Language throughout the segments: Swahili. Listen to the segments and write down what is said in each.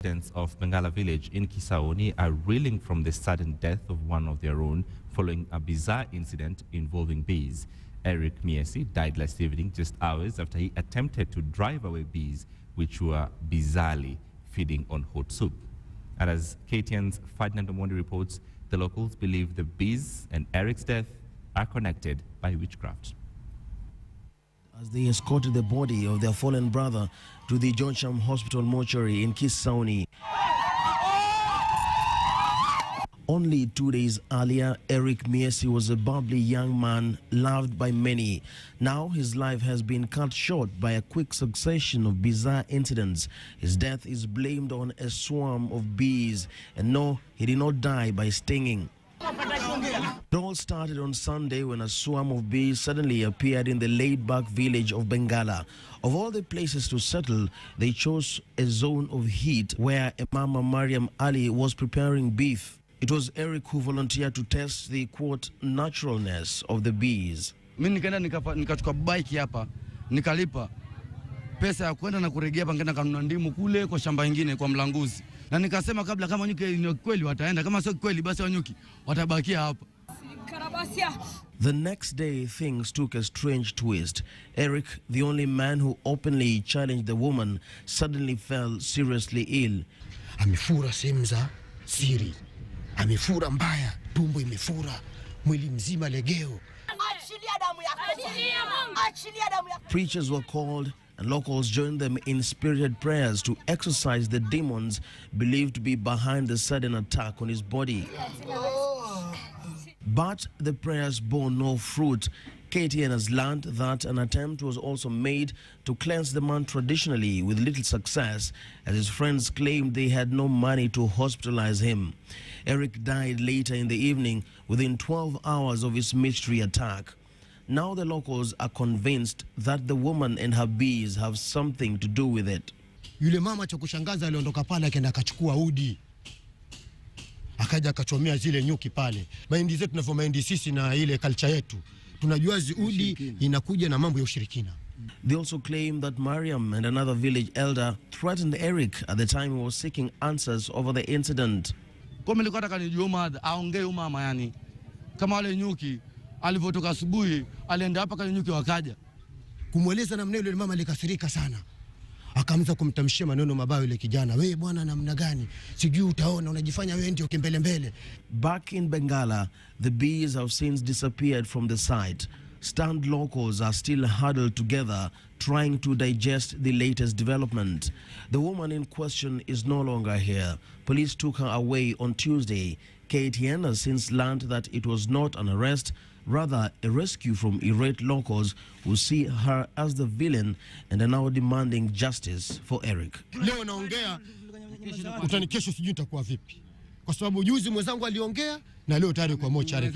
residents of Bengala village in Kisauni are reeling from the sudden death of one of their own following a bizarre incident involving bees. Eric Miesi died last evening just hours after he attempted to drive away bees which were bizarrely feeding on hot soup. And as KTN's Ferdinand Omondi reports, the locals believe the bees and Eric's death are connected by witchcraft. As they escorted the body of their fallen brother to the Georgetown Hospital mortuary in Kisauni. Only 2 days earlier, Eric Miesi was a bubbly young man loved by many. Now his life has been cut short by a quick succession of bizarre incidents. His death is blamed on a swarm of bees. And no, he did not die by stinging. It all started on Sunday when a swarm of bees suddenly appeared in the laid-back village of Bengala. Of all the places to settle, they chose a zone of heat where Mama Mariam Ali was preparing beef. It was Eric who volunteered to test the, quote, naturalness of the bees. Mimi nikaenda nikachukua bike hapa, nikalipa pesa ya kwenda na kurejea hapa, nikaenda kanunua ndimu kule kwa shamba lingine kwa mlanguzi. Na nikasema kabla kama nyuki ni kweli wataenda, kama sio kweli basi wanyuki watabakia hapa. The next day, things took a strange twist. Eric, the only man who openly challenged the woman, suddenly fell seriously ill. Amefura sehemu za siri. Amefura mbaya, tumbo imefura, mwili mzima legeo. Preachers were called and locals joined them in spirited prayers to exorcise the demons believed to be behind the sudden attack on his body. But the prayers bore no fruit. KTN has learned that an attempt was also made to cleanse the man traditionally with little success, as his friends claimed they had no money to hospitalize him. Eric died later in the evening within 12 hours of his mystery attack. Now the locals are convinced that the woman and her bees have something to do with it. Yule mama cha kushangaza aliondoka pale akaenda akachukua udi. Akaja akachomea zile nyuki pale. Mahindi zetu tunavyo mahindi sisi na ile culture yetu. Tunajua udi inakuja na mambo ya ushirikina. They also claim that Mariam and another village elder threatened Eric at the time he was seeking answers over the incident. Kwa nilikuwa nataka nijue aongee mama yani. Kama wale nyuki alivyotoka asubuhi alienda hapa kale nyuki wakaja. Kumweleza namna ile mama alikasirika sana. Akaanza kumtamshia maneno mabaya yule kijana. Wewe bwana namna gani? Sijui utaona unajifanya wewe ndio kimbele mbele. Back in Bengala, the bees have since disappeared from the site. Stunned locals are still huddled together trying to digest the latest development. The woman in question is no longer here. Police took her away on Tuesday. KTN has since learned that it was not an arrest, rather a rescue from irate locals who see her as the villain and are now demanding justice for Eric. Leo naongea, utanikesho sijui itakuwa vipi. Kwa sababu juzi mwenzangu aliongea na leo tayari kwa mochari.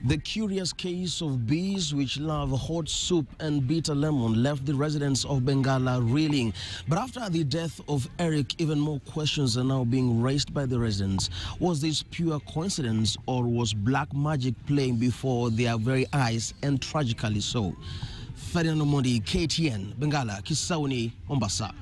The curious case of bees which love hot soup and bitter lemon left the residents of Bengala reeling. But after the death of Eric, even more questions are now being raised by the residents. Was this pure coincidence or was black magic playing before their very eyes, and tragically so? Ferdinand Omondi, KTN, Bengala, Kisauni, Mombasa.